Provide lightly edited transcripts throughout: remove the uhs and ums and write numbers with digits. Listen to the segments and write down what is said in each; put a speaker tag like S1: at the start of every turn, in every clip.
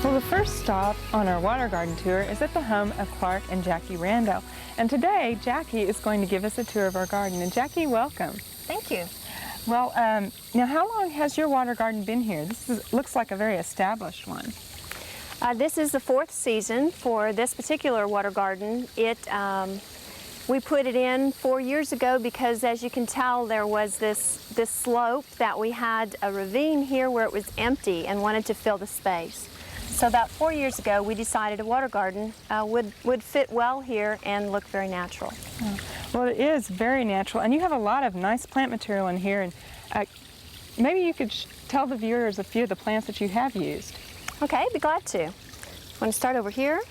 S1: Well, the first stop on our water garden tour is at the home of Clark and Jackie Rando. And today, Jackie is going to give us a tour of our garden. And Jackie, welcome.
S2: Thank you.
S1: Well, now how long has your water garden been here? Looks like a very established one.
S2: This is the 4th season for this particular water garden. We put it in 4 years ago because, as you can tell, there was this slope that we had a ravine here where it was empty and wanted to fill the space. So about 4 years ago, we decided a water garden would fit well here and look very natural.
S1: Oh. Well, it is very natural, and you have a lot of nice plant material in here. And maybe you could tell the viewers a few of the plants that you have used.
S2: Okay, be glad to. Want to start over here?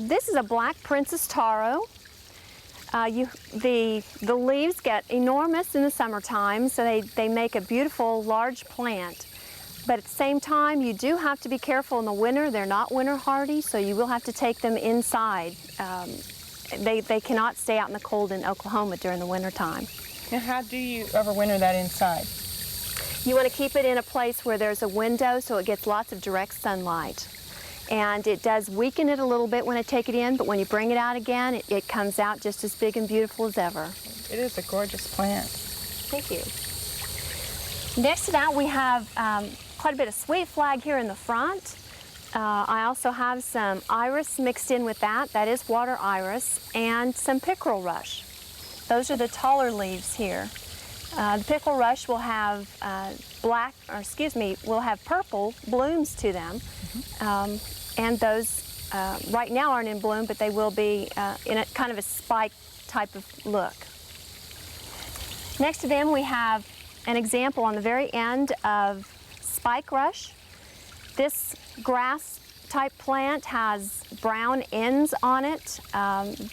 S2: This is a black princess taro. The leaves get enormous in the summertime, so they make a beautiful large plant. But at the same time, you do have to be careful in the winter. They're not winter hardy, so you will have to take them inside. They cannot stay out in the cold in Oklahoma during the winter time.
S1: Now, how do you overwinter that inside?
S2: You want to keep it in a place where there's a window so it gets lots of direct sunlight. And it does weaken it a little bit when I take it in, but when you bring it out again, it comes out just as big and beautiful as ever.
S1: It is a gorgeous plant.
S2: Thank you. Next to that, we have quite a bit of sweet flag here in the front. I also have some iris mixed in with that. That is water iris, and some pickerel rush. Those are the taller leaves here. The pickerel rush will have will have purple blooms to them. And those right now aren't in bloom, but they will be in a kind of a spike type of look. Next to them, we have an example on the very end of spike rush. This grass type plant has brown ends on it,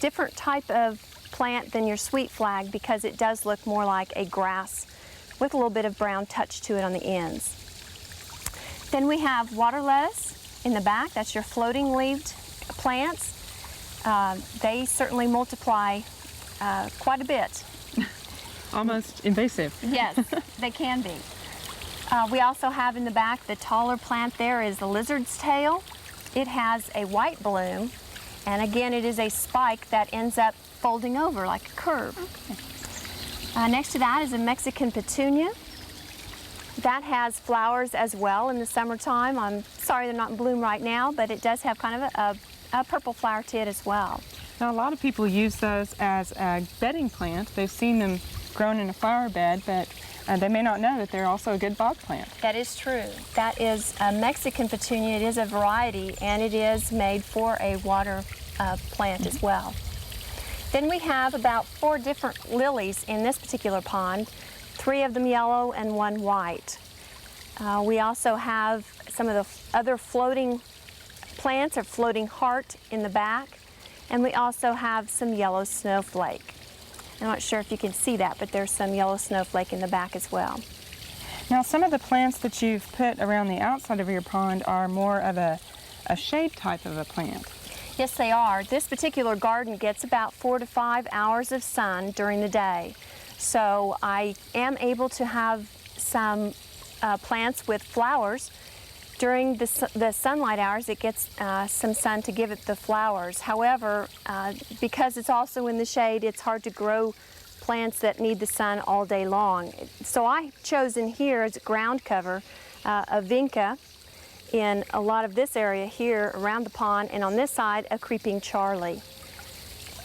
S2: different type of plant than your sweet flag because it does look more like a grass with a little bit of brown touch to it on the ends. Then we have water lettuce in the back. That's your floating leaved plants. They certainly multiply quite a bit.
S1: Almost invasive.
S2: Yes, they can be. We also have in the back, the taller plant there is the lizard's tail. It has a white bloom, and again it is a spike that ends up folding over like a curve. Okay. Next to that is a Mexican petunia. That has flowers as well in the summertime. I'm sorry they're not in bloom right now, but it does have kind of a purple flower to it as well.
S1: Now, a lot of people use those as a bedding plant. They've seen them grown in a flower bed, but they may not know that they're also a good bog plant.
S2: That is true. That is a Mexican petunia. It is a variety, and it is made for a water plant as well. Then we have about 4 different lilies in this particular pond, 3 of them yellow and 1 white. We also have some of the other floating plants or floating heart in the back, and we also have some yellow snowflake. I'm not sure if you can see that, but there's some yellow snowflake in the back as well.
S1: Now, some of the plants that you've put around the outside of your pond are more of a shade type of a plant.
S2: Yes, they are. This particular garden gets about 4 to 5 hours of sun during the day. So I am able to have some plants with flowers. During the sunlight hours, it gets some sun to give it the flowers. However, because it's also in the shade, it's hard to grow plants that need the sun all day long. So I've chosen here as a ground cover a vinca in a lot of this area here around the pond, and on this side, a creeping Charlie.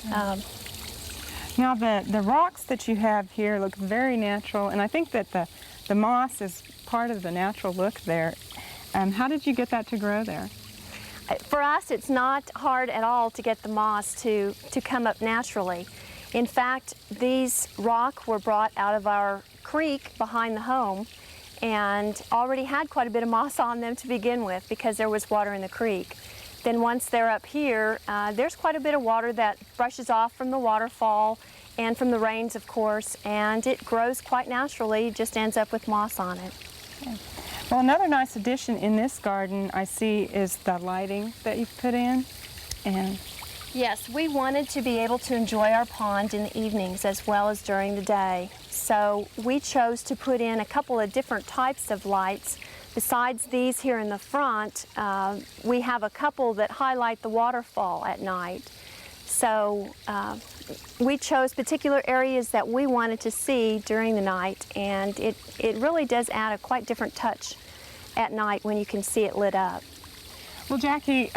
S1: Now, the rocks that you have here look very natural, and I think that the moss is part of the natural look there. How did you get that to grow there?
S2: For us, it's not hard at all to get the moss to come up naturally. In fact, these rocks were brought out of our creek behind the home and already had quite a bit of moss on them to begin with because there was water in the creek. Then once they're up here, there's quite a bit of water that brushes off from the waterfall and from the rains, of course, and it grows quite naturally, just ends up with moss on it.
S1: Okay. Well, another nice addition in this garden I see is the lighting that you've put in. And
S2: yes, we wanted to be able to enjoy our pond in the evenings as well as during the day. So we chose to put in a couple of different types of lights Besides these here in the front, we have a couple that highlight the waterfall at night. So we chose particular areas that we wanted to see during the night, and it really does add a quite different touch at night when you can see it lit up.
S1: Well, Jackie,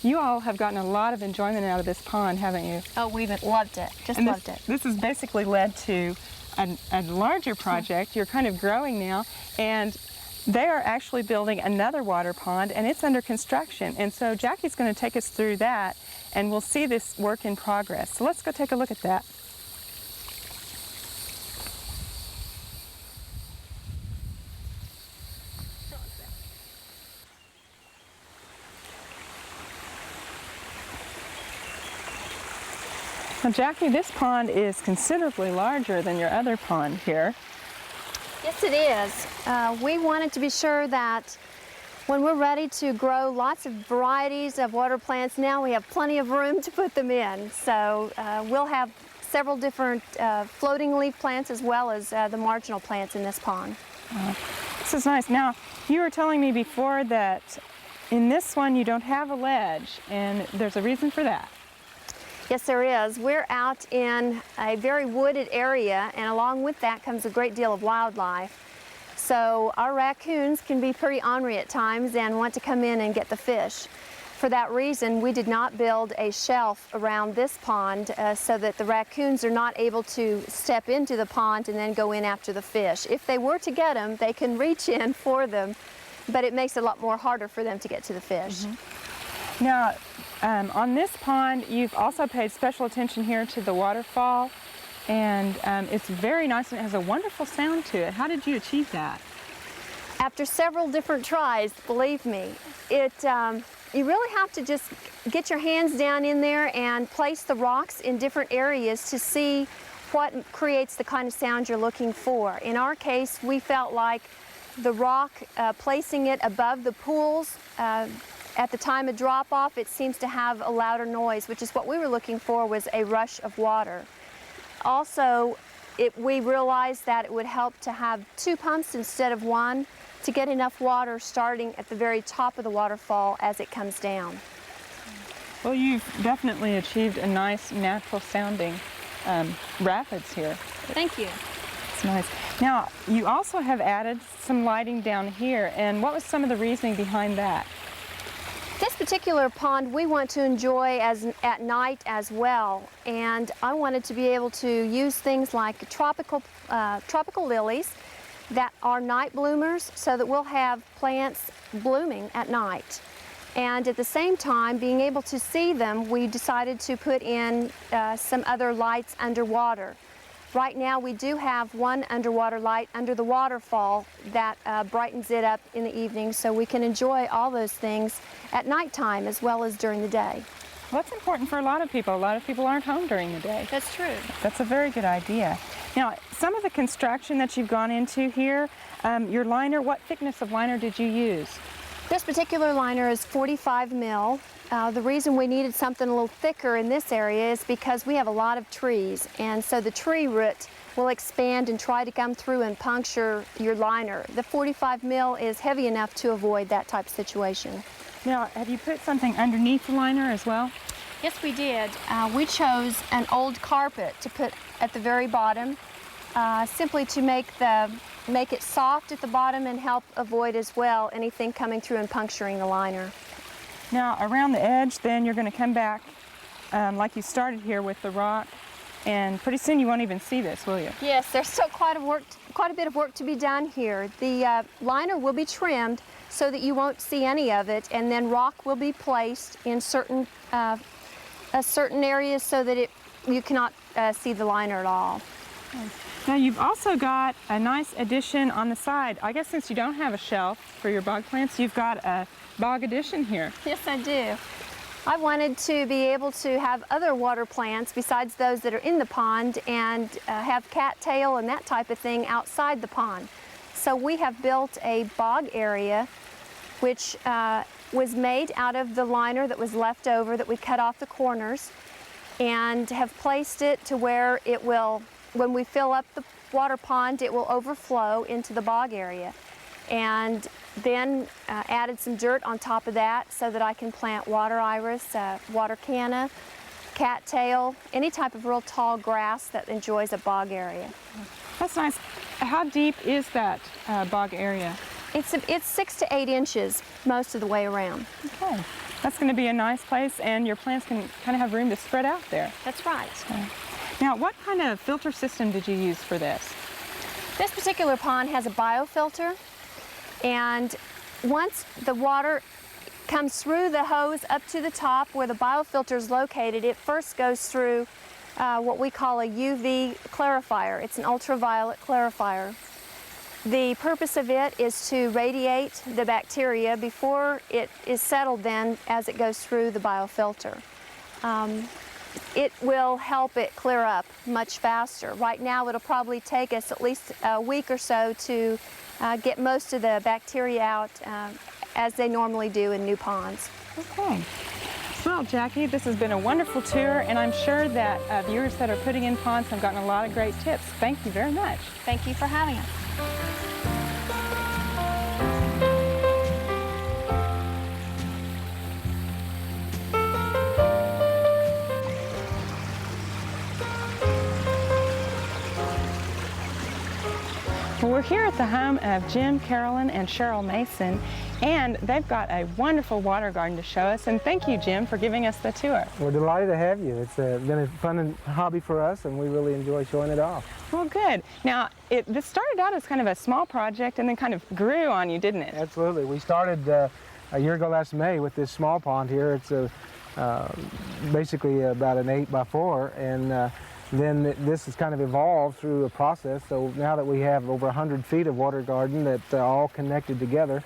S1: you all have gotten a lot of enjoyment out of this pond, haven't you?
S2: Oh, we've loved it, loved it.
S1: This has basically led to a larger project. You're kind of growing now, and they are actually building another water pond, and it's under construction. And so Jackie's going to take us through that, and we'll see this work in progress. So let's go take a look at that. Now, Jackie, this pond is considerably larger than your other pond here.
S2: Yes, it is. We wanted to be sure that when we're ready to grow lots of varieties of water plants, now we have plenty of room to put them in. So we'll have several different floating leaf plants as well as the marginal plants in this pond.
S1: This is nice. Now, you were telling me before that in this one you don't have a ledge, and there's a reason for that.
S2: Yes, there is. We're out in a very wooded area, and along with that comes a great deal of wildlife. So our raccoons can be pretty ornery at times and want to come in and get the fish. For that reason, we did not build a shelf around this pond so that the raccoons are not able to step into the pond and then go in after the fish. If they were to get them, they can reach in for them, but it makes it a lot more harder for them to get to the fish.
S1: Mm-hmm. Now, on this pond, you've also paid special attention here to the waterfall, and it's very nice and it has a wonderful sound to it. How did you achieve that?
S2: After several different tries, believe me, you really have to just get your hands down in there and place the rocks in different areas to see what creates the kind of sound you're looking for. In our case, we felt like the rock, placing it above the pools, at the time of drop-off, it seems to have a louder noise, which is what we were looking for, was a rush of water. Also, we realized that it would help to have 2 pumps instead of 1 to get enough water starting at the very top of the waterfall as it comes down.
S1: Well, you've definitely achieved a nice natural sounding rapids here.
S2: Thank you.
S1: It's nice. Now, you also have added some lighting down here, and what was some of the reasoning behind that?
S2: This particular pond we want to enjoy at night as well, and I wanted to be able to use things like tropical lilies that are night bloomers, so that we'll have plants blooming at night. And at the same time, being able to see them, we decided to put in some other lights underwater. Right now we do have one underwater light under the waterfall that brightens it up in the evening, so we can enjoy all those things at nighttime as well as during the day.
S1: Well, that's important for a lot of people. A lot of people aren't home during the day.
S2: That's true.
S1: That's a very good idea. Now, some of the construction that you've gone into here, your liner, what thickness of liner did you use?
S2: This particular liner is 45 mil. The reason we needed something a little thicker in this area is because we have a lot of trees, and so the tree root will expand and try to come through and puncture your liner. The 45 mil is heavy enough to avoid that type of situation.
S1: Now, have you put something underneath the liner as well?
S2: Yes, we did. We chose an old carpet to put at the very bottom, simply to make it soft at the bottom and help avoid as well anything coming through and puncturing the liner.
S1: Now, around the edge, then you're going to come back like you started here with the rock, and pretty soon you won't even see this, will you?
S2: Yes, there's still quite a bit of work to be done here. The liner will be trimmed so that you won't see any of it, and then rock will be placed in certain areas so that you cannot see the liner at all.
S1: Now, you've also got a nice addition on the side. I guess since you don't have a shelf for your bog plants, you've got a bog addition here.
S2: Yes, I do. I wanted to be able to have other water plants besides those that are in the pond, and have cattail and that type of thing outside the pond. So we have built a bog area which was made out of the liner that was left over that we cut off the corners, and have placed it to where it will, when we fill up the water pond, it will overflow into the bog area. And then added some dirt on top of that so that I can plant water iris, water canna, cattail, any type of real tall grass that enjoys a bog area.
S1: That's nice. How deep is that bog area?
S2: It's 6 to 8 inches most of the way around.
S1: Okay. That's going to be a nice place, and your plants can kind of have room to spread out there.
S2: That's right.
S1: Now, what kind of filter system did you use for this?
S2: This particular pond has a biofilter, and once the water comes through the hose up to the top where the biofilter is located, it first goes through what we call a UV clarifier. It's an ultraviolet clarifier. The purpose of it is to radiate the bacteria before it is settled then as it goes through the biofilter. It will help it clear up much faster. Right now it'll probably take us at least a week or so to get most of the bacteria out as they normally do in new ponds.
S1: Okay. Well, Jackie, this has been a wonderful tour, and I'm sure that viewers that are putting in ponds have gotten a lot of great tips. Thank you very much.
S2: Thank you for having us.
S1: Well, we're here at the home of Jim, Carolyn, and Cheryl Mason, and they've got a wonderful water garden to show us. And thank you, Jim, for giving us the tour.
S3: We're delighted to have you. It's been a fun hobby for us, and we really enjoy showing it off.
S1: Well, good. Now, this started out as kind of a small project and then kind of grew on you, didn't it?
S3: Absolutely. We started a year ago last May with this small pond here. It's basically about an 8x4, and then this has kind of evolved through a process. So now that we have over 100 feet of water garden that all connected together,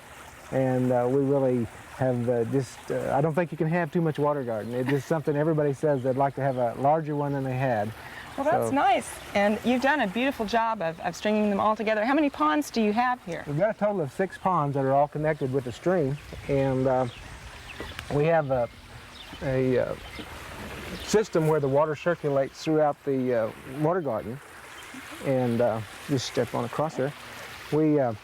S3: and we really have I don't think you can have too much water garden. It's just something everybody says they'd like to have a larger one than they had.
S1: Well, that's nice. And you've done a beautiful job of stringing them all together. How many ponds do you have here?
S3: We've got a total of 6 ponds that are all connected with a stream, and we have a system where the water circulates throughout the water garden. And just step on across there. We have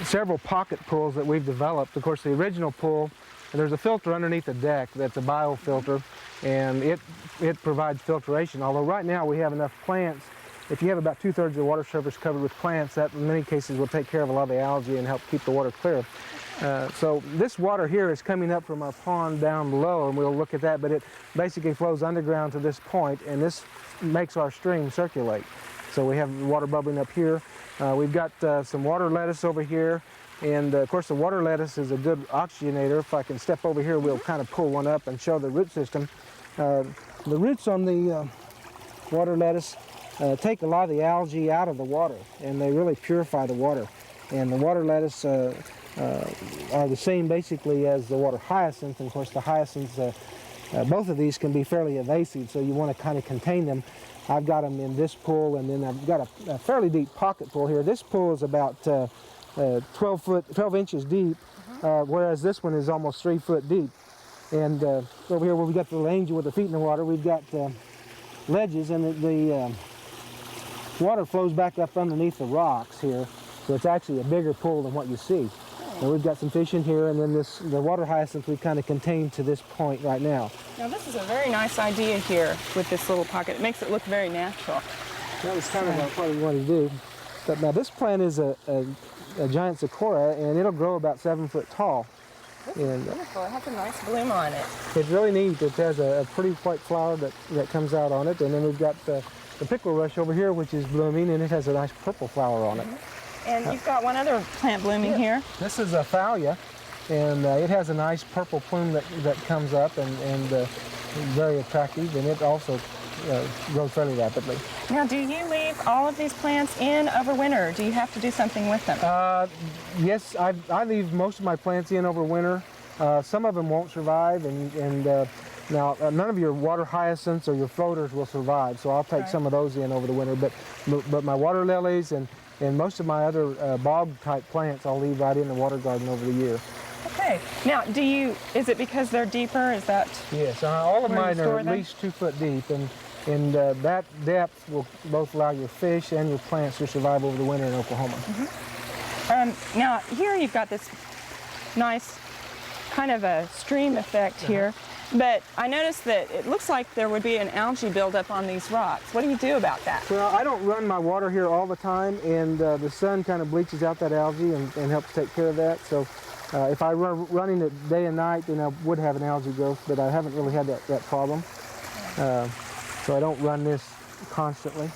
S3: several pocket pools that we've developed. Of course, the original pool, there's a filter underneath the deck that's a biofilter, and it provides filtration. Although right now we have enough plants. If you have about 2/3 of the water surface covered with plants, that in many cases will take care of a lot of the algae and help keep the water clear. So this water here is coming up from our pond down below, and we'll look at that, but it basically flows underground to this point, and this makes our stream circulate. So we have water bubbling up here. We've got some water lettuce over here, and of course the water lettuce is a good oxygenator. If I can step over here, we'll kind of pull one up and show the root system. The roots on the water lettuce take a lot of the algae out of the water, and they really purify the water. And the water lettuce are the same basically as the water hyacinth. And of course the hyacinths, both of these can be fairly invasive, so you want to kind of contain them. I've got them in this pool, and then I've got a fairly deep pocket pool here. This pool is about 12 inches deep, whereas this one is almost 3 foot deep. And over here where we got the little angel with the feet in the water, we've got ledges, and the water flows back up underneath the rocks here, so it's actually a bigger pool than what you see. And we've got some fish in here, and then the water hyacinth we kind of contained to this point right now.
S1: Now this is a very nice idea here with this little pocket. It makes it look very natural.
S3: That was kind of what we wanted to do. But now this plant is a giant sakura, and it'll grow about 7 foot tall.
S1: This is beautiful. It has a nice bloom on it.
S3: It's really neat. It has a pretty white flower that comes out on it, and then we've got the pickle rush over here, which is blooming, and it has a nice purple flower on it.
S1: And you've got one other plant blooming here.
S3: This is a thalia, and it has a nice purple plume that comes up, and very attractive, and it also grows fairly rapidly.
S1: Now, do you leave all of these plants in over winter, or do you have to do something with them?
S3: Yes, I leave most of my plants in over winter. Some of them won't survive, and now none of your water hyacinths or your floaters will survive, so I'll take some of those in over the winter. But my water lilies and most of my other bog-type plants I'll leave right in the water garden over the year.
S1: Okay. Now, is it because they're deeper? Is that?
S3: Yes, all of mine are at least 2 foot deep, and that depth will both allow your fish and your plants to survive over the winter in Oklahoma.
S1: Now here you've got this nice kind of a stream effect here, but I noticed that it looks like there would be an algae buildup on these rocks. What do you do about that?
S3: Well, I don't run my water here all the time, and the sun kind of bleaches out that algae and helps take care of that. So if I were running it day and night, then I would have an algae growth, but I haven't really had that problem. So I don't run this constantly.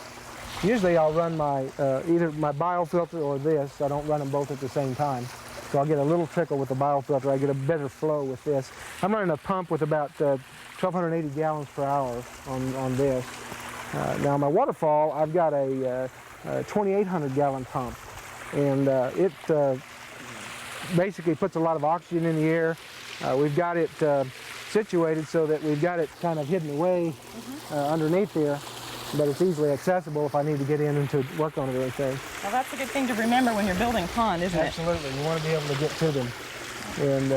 S3: Usually I'll run my either my biofilter or this. I don't run them both at the same time. So I'll get a little trickle with the biofilter. I get a better flow with this. I'm running a pump with about 1,280 gallons per hour on this. Now my waterfall, I've got a 2,800 gallon pump, and it basically puts a lot of oxygen in the air. We've got it situated so that we've got it kind of hidden away underneath here, but it's easily accessible if I need to get in and to work on it or anything.
S1: Well, that's a good thing to remember when you're building a pond, isn't it?
S3: Absolutely. You want to be able to get to them. And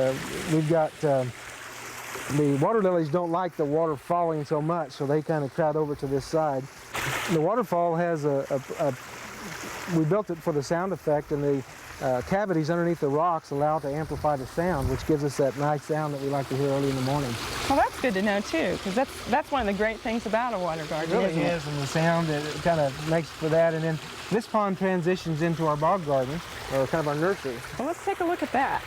S3: we've got, the water lilies don't like the water falling so much, so they kind of crowd over to this side. The waterfall has we built it for the sound effect, and the cavities underneath the rocks allow it to amplify the sound, which gives us that nice sound that we like to hear early in the morning.
S1: Well, that's good to know too, because that's one of the great things about a water garden.
S3: It really is, and the sound, it kind of makes for that. And then this pond transitions into our bog garden, or kind of our nursery.
S1: Well, let's take a look at that.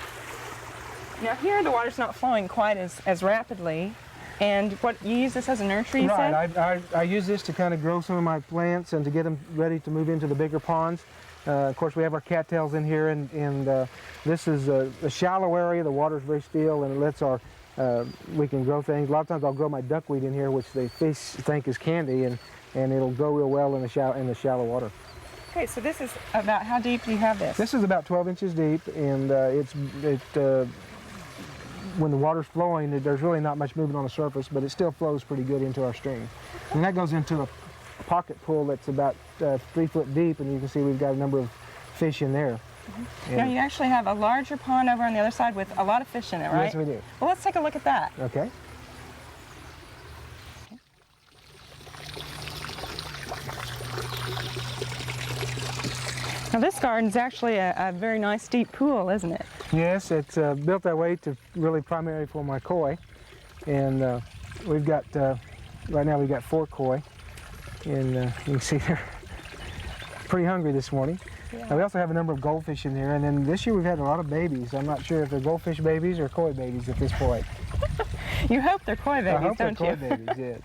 S1: Now here the water's not flowing quite as rapidly, and what you use this as a nursery, you said?
S3: Right, I use this to kind of grow some of my plants and to get them ready to move into the bigger ponds. Of course, we have our cattails in here, and this is a shallow area. The water's very still, and it lets we can grow things. A lot of times I'll grow my duckweed in here, which the fish think is candy, and it'll grow real well in the shallow water.
S1: Okay, so this is about, how deep do you have this?
S3: This is about 12 inches deep, and when the water's flowing, there's really not much movement on the surface, but it still flows pretty good into our stream. And that goes into a pocket pool that's about 3 foot deep, and you can see we've got a number of fish in there.
S1: Now you actually have a larger pond over on the other side with a lot of fish in it, right?
S3: Yes, we do.
S1: Well, let's take a look at that.
S3: Okay.
S1: Now this garden's actually a very nice deep pool, isn't it?
S3: Yes, it's built that way to really primarily for my koi, and we've got right now we've got 4 koi, and you can see they're pretty hungry this morning. Yeah. Now we also have a number of goldfish in there, and then this year we've had a lot of babies. I'm not sure if they're goldfish babies or koi babies at this point.
S1: You hope they're koi babies,
S3: I hope
S1: don't
S3: they're
S1: you?
S3: koi babies, yes.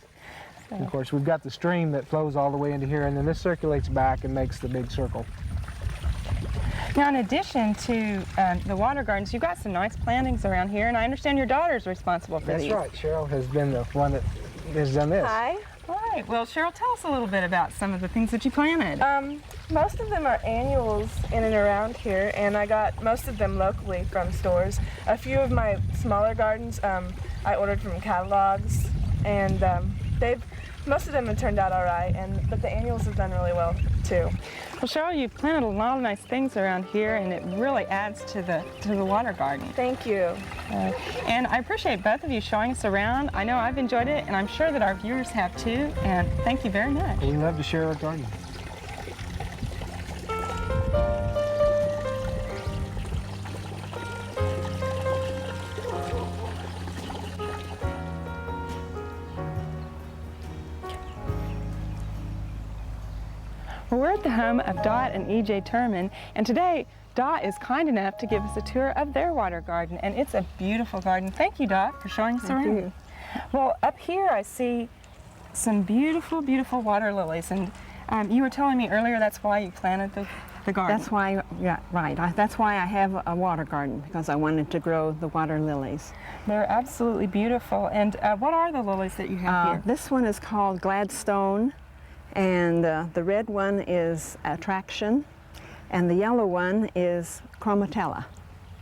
S3: And of course, we've got the stream that flows all the way into here, and then this circulates back and makes the big circle.
S1: Now, in addition to the water gardens, you've got some nice plantings around here, and I understand your daughter's responsible for these.
S3: That's right. Cheryl has been the one that has done this.
S2: Hi.
S1: All right. Well, Cheryl, tell us a little bit about some of the things that you planted.
S4: Most of them are annuals in and around here, and I got most of them locally from stores. A few of my smaller gardens I ordered from catalogs, and most of them have turned out all right, but the annuals have done really well too.
S1: Well, Cheryl, you've planted a lot of nice things around here, and it really adds to the water garden.
S4: Thank you.
S1: And I appreciate both of you showing us around. I know I've enjoyed it, and I'm sure that our viewers have too, and thank you very much.
S3: We love to share our garden.
S1: Well, we're at the home of Dot and E.J. Turman, and today Dot is kind enough to give us a tour of their water garden, and it's a beautiful garden. Thank you, Dot, for showing us around.
S4: you.
S1: Well, up here I see some beautiful, beautiful water lilies, and you were telling me earlier that's why you planted the garden.
S5: That's why, yeah, right. That's why I have a water garden, because I wanted to grow the water lilies.
S1: They're absolutely beautiful. And what are the lilies that you have here?
S5: This one is called Gladstone, and the red one is Attraction, and the yellow one is Chromatella.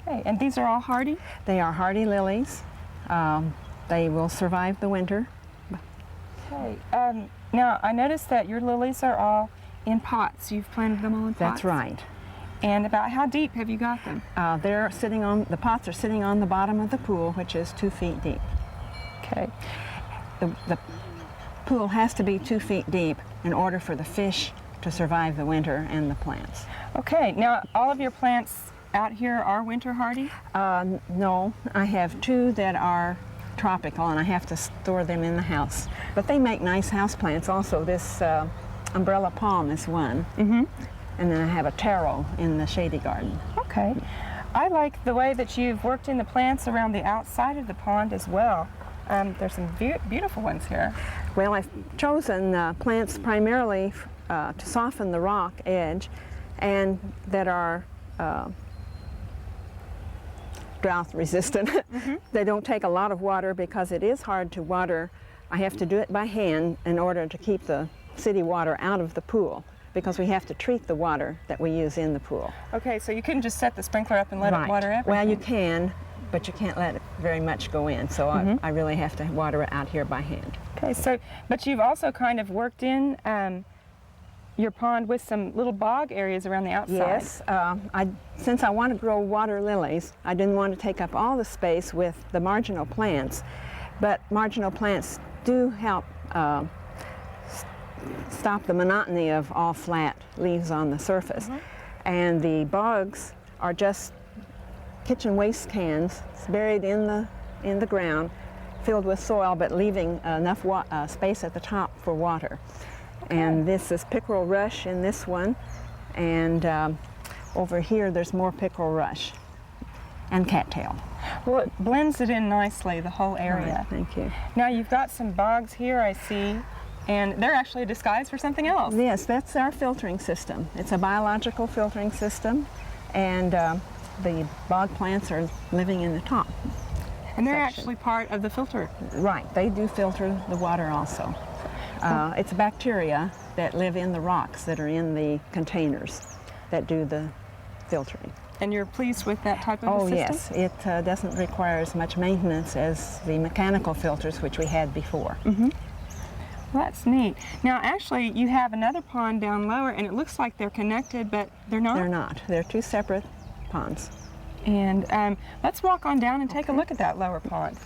S1: Okay, and these are all hardy?
S5: They are hardy lilies. They will survive the winter.
S1: Okay. Now, I noticed that your lilies are all in pots. You've planted them all in pots?
S5: That's right.
S1: And about how deep have you got them?
S5: The pots are sitting on the bottom of the pool, which is 2 feet deep.
S1: Okay.
S5: The pool has to be 2 feet deep in order for the fish to survive the winter and the plants.
S1: Okay, now all of your plants out here are winter hardy?
S5: No, I have 2 that are tropical, and I have to store them in the house. But they make nice house plants also. This umbrella palm is one. Mm-hmm. And then I have a taro in the shady garden.
S1: Okay. I like the way that you've worked in the plants around the outside of the pond as well. There's some beautiful ones here.
S5: Well, I've chosen plants primarily to soften the rock edge and that are drought resistant. Mm-hmm. They don't take a lot of water because it is hard to water. I have to do it by hand in order to keep the city water out of the pool, because we have to treat the water that we use in the pool.
S1: Okay, so you couldn't just set the sprinkler up and let it water everything?
S5: Well, you can, but you can't let it very much go in, so I really have to water it out here by hand.
S1: Okay, so, but you've also kind of worked in your pond with some little bog areas around the outside.
S5: Yes, since I want to grow water lilies, I didn't want to take up all the space with the marginal plants, but marginal plants do help stop the monotony of all flat leaves on the surface. And the bogs are just kitchen waste cans buried in the ground, filled with soil, but leaving enough space at the top for water. And this is pickerel rush in this one, and over here there's more pickerel rush and cattail.
S1: Well, it blends it in nicely, the whole area.
S5: Right, thank you.
S1: Now you've got some bogs here, I see, and they're actually a disguise for something else.
S5: Yes, that's our filtering system. It's a biological filtering system, and the bog plants are living in the top.
S1: And they're
S5: section.
S1: actually part of the filter.
S5: Right, they do filter the water also. It's bacteria that live in the rocks that are in the containers that do the filtering.
S1: And you're pleased with that type of a system?
S5: Yes, it doesn't require as much maintenance as the mechanical filters which we had before.
S1: Mm-hmm. Well, that's neat. Now, actually, you have another pond down lower, and it looks like they're connected, but they're not?
S5: They're not. They're 2 separate ponds.
S1: And let's walk on down and take a look at that lower pond.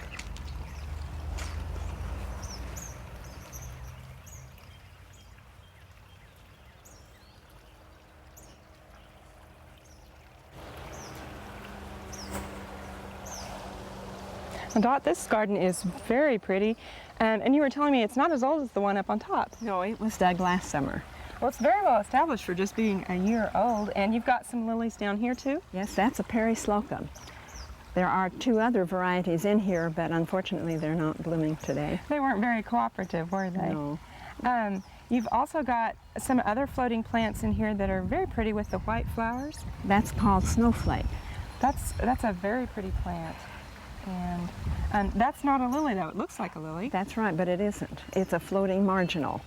S1: Now, Dot, this garden is very pretty, and you were telling me it's not as old as the one up on top.
S5: No, it was dug last summer.
S1: Well, it's very well established for just being a year old, and you've got some lilies down here too?
S5: Yes, that's a perislocum. There are 2 other varieties in here, but unfortunately they're not blooming today.
S1: They weren't very cooperative, were they?
S5: No.
S1: You've also got some other floating plants in here that are very pretty with the white flowers.
S5: That's called snowflake.
S1: That's a very pretty plant. And that's not a lily, though. It looks like a lily.
S5: That's right, but it isn't. It's a floating marginal.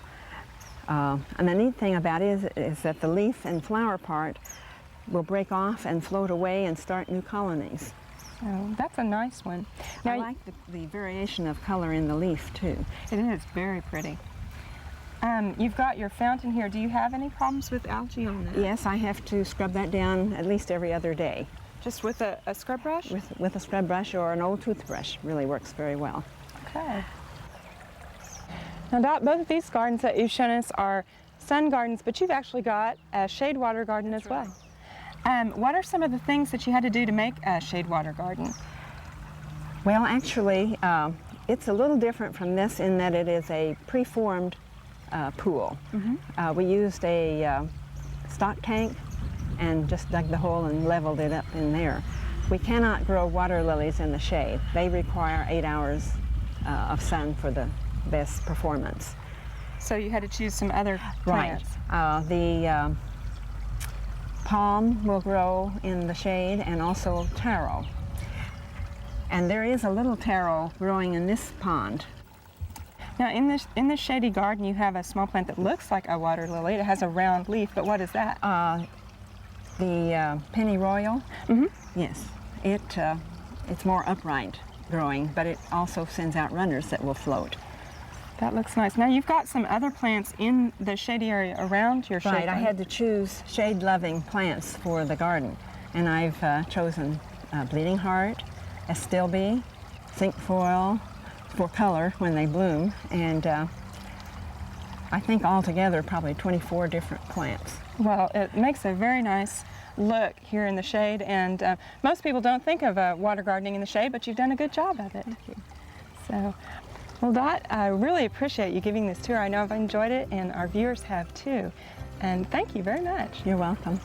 S5: And the neat thing about it is that the leaf and flower part will break off and float away and start new colonies.
S1: Oh, that's a nice one. Now,
S5: I like the variation of color in the leaf, too.
S1: It is very pretty. You've got your fountain here. Do you have any problems with algae on that?
S5: Yes, I have to scrub that down at least every other day.
S1: Just with a scrub brush?
S5: With a scrub brush or an old toothbrush. Really works very well.
S1: Okay. Now, Dot, both of these gardens that you've shown us are sun gardens, but you've actually got a shade water garden as well. What are some of the things that you had to do to make a shade water garden?
S5: Well, actually, it's a little different from this in that it is a preformed pool. Mm-hmm. We used a stock tank and just dug the hole and leveled it up in there. We cannot grow water lilies in the shade. They require 8 hours of sun for the best performance.
S1: So you had to choose some other plants.
S5: Right. The palm will grow in the shade, and also taro. And there is a little taro growing in this pond.
S1: Now, in this shady garden, you have a small plant that looks like a water lily. It has a round leaf, but what is that?
S5: The pennyroyal.
S1: Mm-hmm.
S5: Yes, it's more upright growing, but it also sends out runners that will float.
S1: That looks nice. Now, you've got some other plants in the shady area around your shade
S5: Right, I
S1: garden.
S5: had to choose shade-loving plants for the garden, and I've chosen bleeding heart, astilbe, cinquefoil for color when they bloom, and I think altogether probably 24 different plants.
S1: Well, it makes a very nice look here in the shade, and most people don't think of water gardening in the shade, but you've done a good job of it. So, well, Dot, I really appreciate you giving this tour. I know I've enjoyed it, and our viewers have too. And thank you very much.
S5: You're welcome.